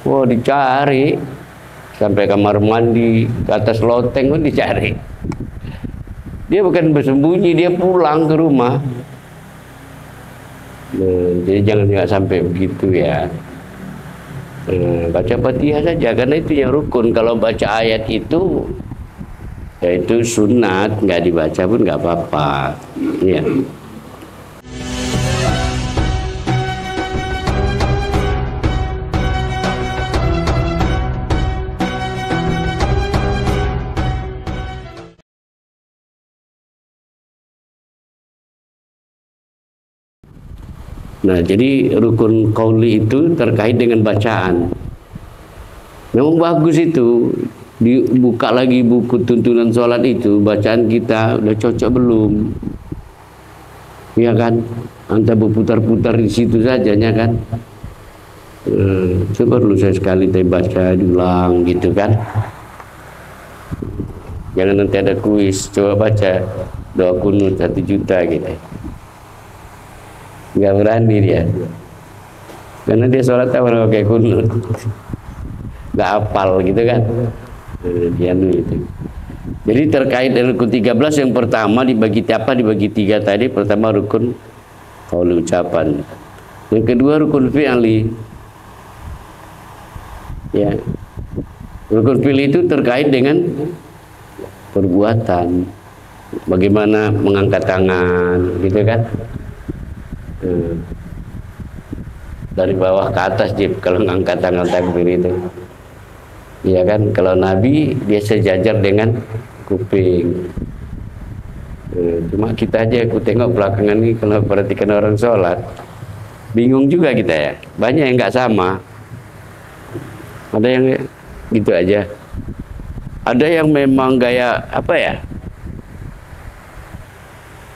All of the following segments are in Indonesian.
Wah, dicari sampai kamar mandi, ke atas loteng pun dicari. Dia bukan bersembunyi, dia pulang ke rumah. Jadi jangan juga sampai begitu ya. Baca Fatihah saja, karena itu yang rukun. Kalau baca ayat itu, ya itu sunat, nggak dibaca pun nggak apa-apa. Ya. Nah, jadi rukun qauli itu terkait dengan bacaan. Memang bagus itu. Dibuka lagi buku tuntunan sholat itu, bacaan kita udah cocok belum? Ya kan? Anda berputar-putar di situ saja, ya kan? Coba dulu saya sekali baca diulang gitu kan? Jangan nanti ada kuis, coba baca doa kunut 1 juta gitu. Nggak berani dia, karena dia sholat apa pakai kunut, nggak hafal gitu kan. Dia itu. Jadi terkait dengan rukun 13 yang pertama dibagi apa? Dibagi 3 tadi. Pertama rukun qauli, ucapan. Yang kedua rukun fi'li. Ya. Rukun fi'li itu terkait dengan perbuatan. Bagaimana mengangkat tangan, gitu kan? Dari bawah ke atas kalau ngangkat tangan takbir itu. Iya kan, kalau Nabi dia sejajar dengan kuping. Cuma kita aja, aku tengok belakangan ini kalau perhatikan orang sholat, bingung juga kita ya. Banyak yang nggak sama. Ada yang gitu aja. Ada yang memang gaya apa ya?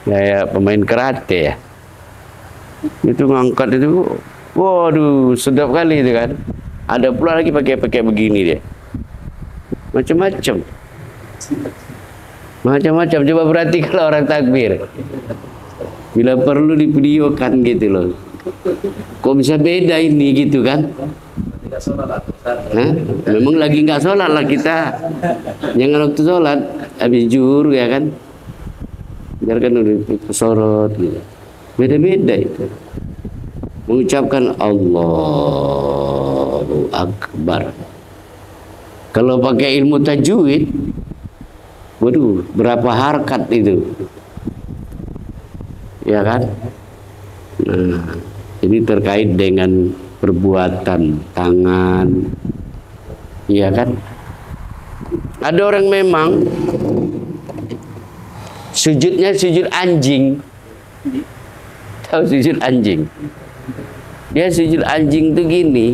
Gaya pemain karate ya. Itu ngangkat itu, waduh, sedap kali itu kan. Ada pula lagi pakai begini dia. Macam-macam. Coba berarti kalau orang takbir. Bila perlu divideokan gitu loh. Kok bisa beda ini gitu kan? Nah, memang lagi nggak sholat lah kita. Jangan waktu sholat habis zuhur ya kan. Biarkan udah sorot gitu. Beda-beda itu. Mengucapkan Allahu Akbar. Kalau pakai ilmu tajwid, waduh, berapa harkat itu. Ya kan? Nah, ini terkait dengan perbuatan tangan. Iya kan? Ada orang memang sujudnya sujud anjing. Tahu sujud anjing? Dia sujud anjing tuh gini,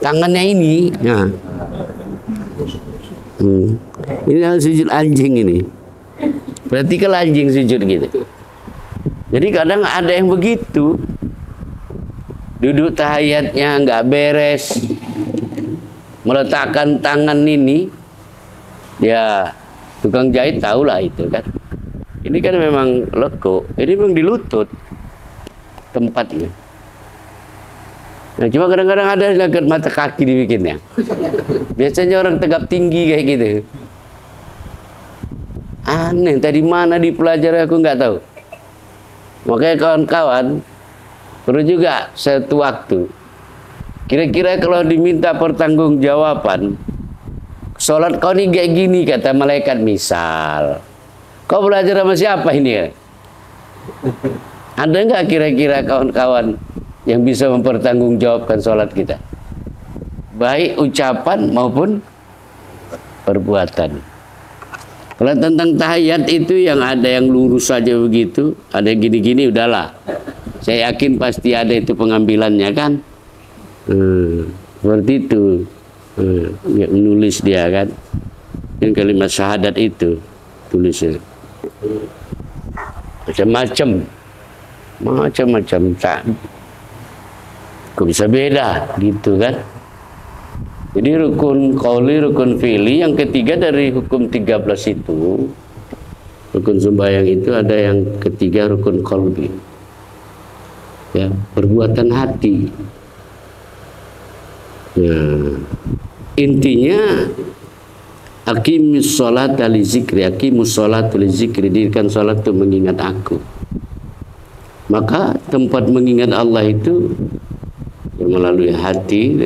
tangannya ini, nah, ini harus sujud anjing ini. Berarti kalau anjing sujud gitu. Jadi kadang ada yang begitu, duduk tahiyatnya nggak beres, meletakkan tangan ini, ya tukang jahit tahulah itu kan. Ini kan memang lekuk, ini memang di lutut tempatnya. Nah, cuma kadang-kadang ada dekat mata kaki dibikinnya. Biasanya orang tegap tinggi kayak gitu. Aneh, tadi mana dipelajari aku nggak tahu. Makanya kawan-kawan perlu juga satu waktu. Kira-kira kalau diminta pertanggungjawaban, sholat kau nih kayak gini kata malaikat misal. Kau belajar sama siapa ini? Ada nggak kira-kira kawan-kawan yang bisa mempertanggungjawabkan sholat kita, baik ucapan maupun perbuatan? Kalau tentang tahiyat itu yang ada yang lurus saja begitu, ada yang gini-gini udahlah. Saya yakin pasti ada itu pengambilannya kan. Seperti itu. Menulis dia kan. Yang kalimat syahadat itu tulisnya. Macam-macam tak. Kok bisa beda gitu kan? Jadi rukun qauli, rukun fi'li, yang ketiga dari hukum 13 itu, rukun sembahyang itu ada yang ketiga rukun qalbi. Ya, perbuatan hati. Nah, intinya aqimis sholata li zikri, aqimus sholata li zikri, dirikan sholat itu mengingat aku. Maka tempat mengingat Allah itu melalui hati,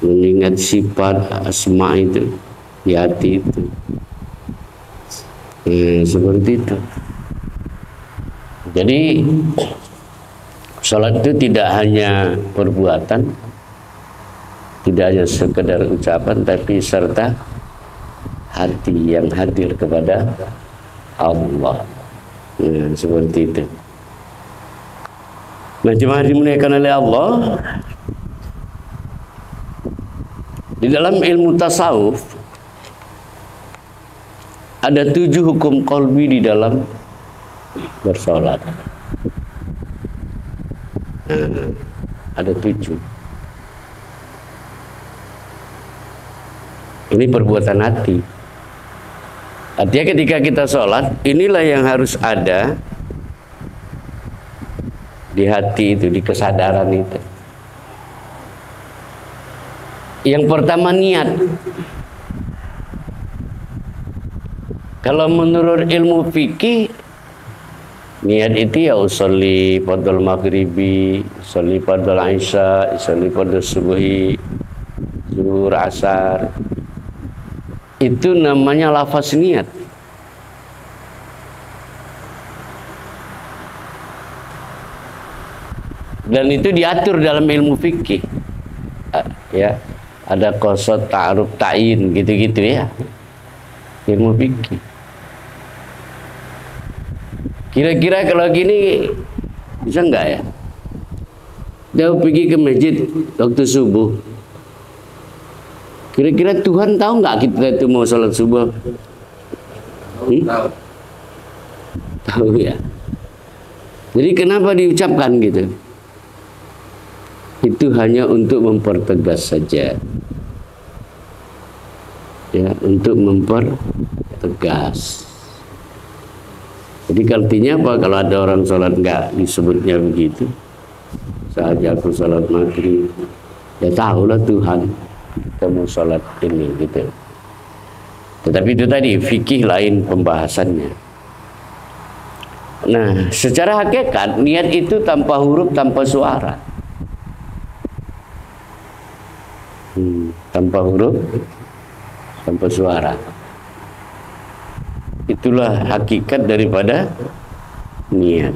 mengingat sifat asma itu di hati itu. Seperti itu. Jadi sholat itu tidak hanya perbuatan, tidak hanya sekedar ucapan, tapi serta hati yang hadir kepada Allah. Seperti itu. Nah, jemaah dimuliakan oleh Allah, di dalam ilmu tasawuf ada 7 hukum qalbi di dalam bersolat. Ada 7. Ini perbuatan hati. Artinya ketika kita sholat, inilah yang harus ada di hati itu, di kesadaran itu. Yang pertama, niat. Kalau menurut ilmu fikih, niat itu ya usolli fardhu maghribi, usolli fardhu isya, usolli fardhu subuhi, zuhur, asar. Itu namanya lafaz niat. Dan itu diatur dalam ilmu fikih. Ya, ada qasad, ta'aruf, ta'yin, gitu-gitu ya. Ilmu fikih. Kira-kira kalau gini bisa enggak ya? Dia pergi ke masjid waktu subuh. Kira-kira Tuhan tahu nggak kita itu mau sholat subuh? Tahu ya. Jadi kenapa diucapkan gitu? Itu hanya untuk mempertegas saja. Ya, untuk mempertegas. Jadi artinya apa? Kalau ada orang sholat nggak disebutnya begitu, saat aku sholat maghrib, ya tahulah Tuhan kita mau sholat ini gitu. Tetapi itu tadi fikih lain pembahasannya. Nah, secara hakikat niat itu tanpa huruf, tanpa suara. Tanpa huruf, tanpa suara. Itulah hakikat daripada niat.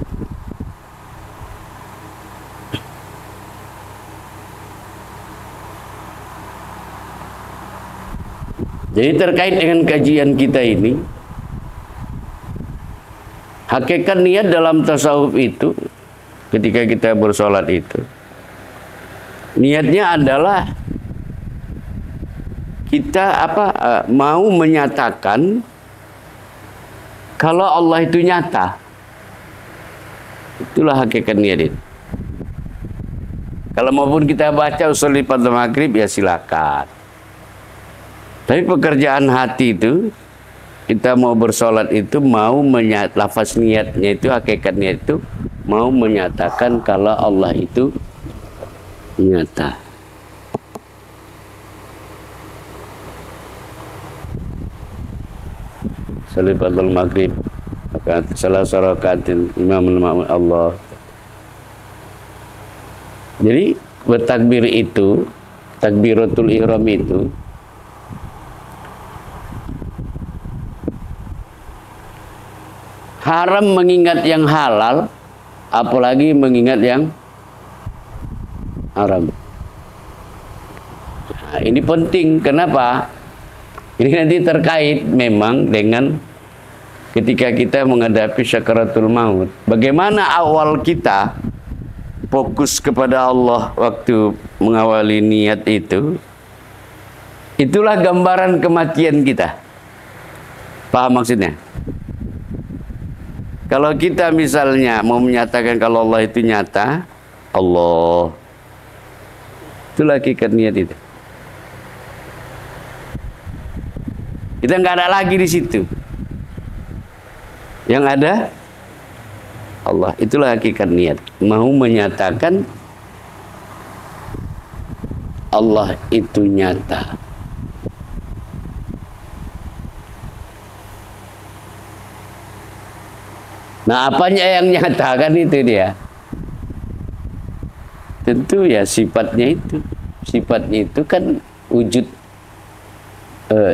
Jadi terkait dengan kajian kita ini, hakikat niat dalam tasawuf itu, ketika kita bersolat itu, niatnya adalah kita mau menyatakan kalau Allah itu nyata. Itulah hakikat niat itu. Kalau maupun kita baca usul fardhu maghrib ya silakan. Tapi pekerjaan hati itu, kita mau bersolat itu mau lafaz niatnya itu, hakikat niat itu mau menyatakan kalau Allah itu nyata. Salat fardhu maghrib, salah rakaat imam Allah. Jadi bertakbir itu, takbiratul ihram itu haram mengingat yang halal, apalagi mengingat yang haram. Nah, ini penting. Kenapa? Ini nanti terkait memang dengan ketika kita menghadapi sakaratul maut. Bagaimana awal kita fokus kepada Allah waktu mengawali niat itu. Itulah gambaran kematian kita. Paham maksudnya? Kalau kita misalnya mau menyatakan kalau Allah itu nyata, Allah, itulah hakikat niat itu. Kita nggak ada lagi di situ. Yang ada Allah, itulah hakikat niat. Mau menyatakan Allah itu nyata. Nah, apanya yang nyata kan itu dia. Tentu ya sifatnya itu. Sifatnya itu kan wujud.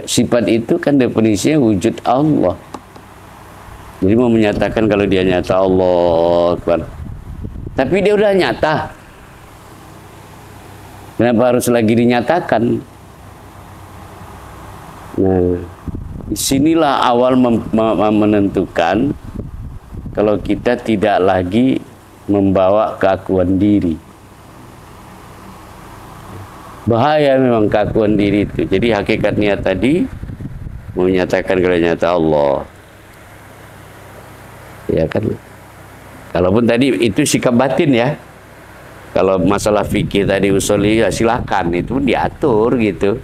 Sifat itu kan definisinya wujud Allah. Jadi mau menyatakan kalau dia nyata Allah Akbar. Tapi dia udah nyata. Kenapa harus lagi dinyatakan? Nah, disinilah awal menentukan kalau kita tidak lagi membawa keakuan diri. Bahaya memang keakuan diri itu. Jadi hakikatnya tadi menyatakan kalau nyata Allah. Ya kan? Kalaupun tadi itu sikap batin ya. Kalau masalah fikih tadi usuli ya silakan, itu diatur gitu.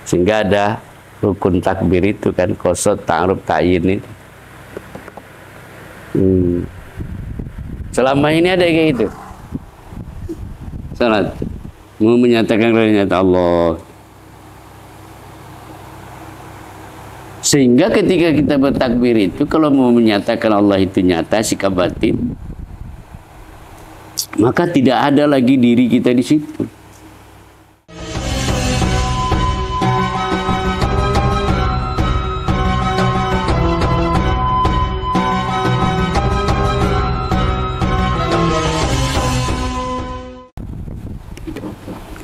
Sehingga ada rukun takbir itu kan, qasad, ta'aruf, ta'yin itu. Selama ini ada kayak gitu. Salat mau menyatakan kalau nyata Allah. Sehingga ketika kita bertakbir itu kalau mau menyatakan Allah itu nyata sikap batin, maka tidak ada lagi diri kita di situ.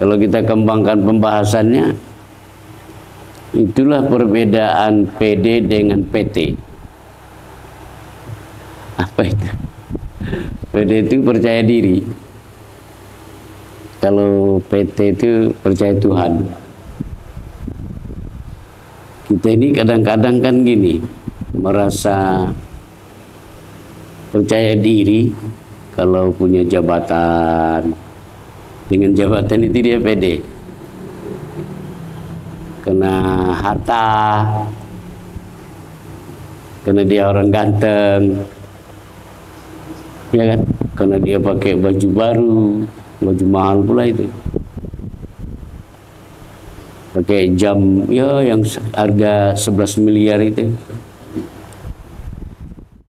Kalau kita kembangkan pembahasannya, itulah perbedaan PD dengan PT. Apa itu? PD itu percaya diri. Kalau PT itu percaya Tuhan. Kita ini kadang-kadang kan gini, merasa percaya diri kalau punya jabatan. Dengan jabatan itu dia pede. Kena harta, karena dia orang ganteng, ya kan? Karena dia pakai baju baru, baju mahal pula itu, pakai jam ya yang harga 11 miliar itu.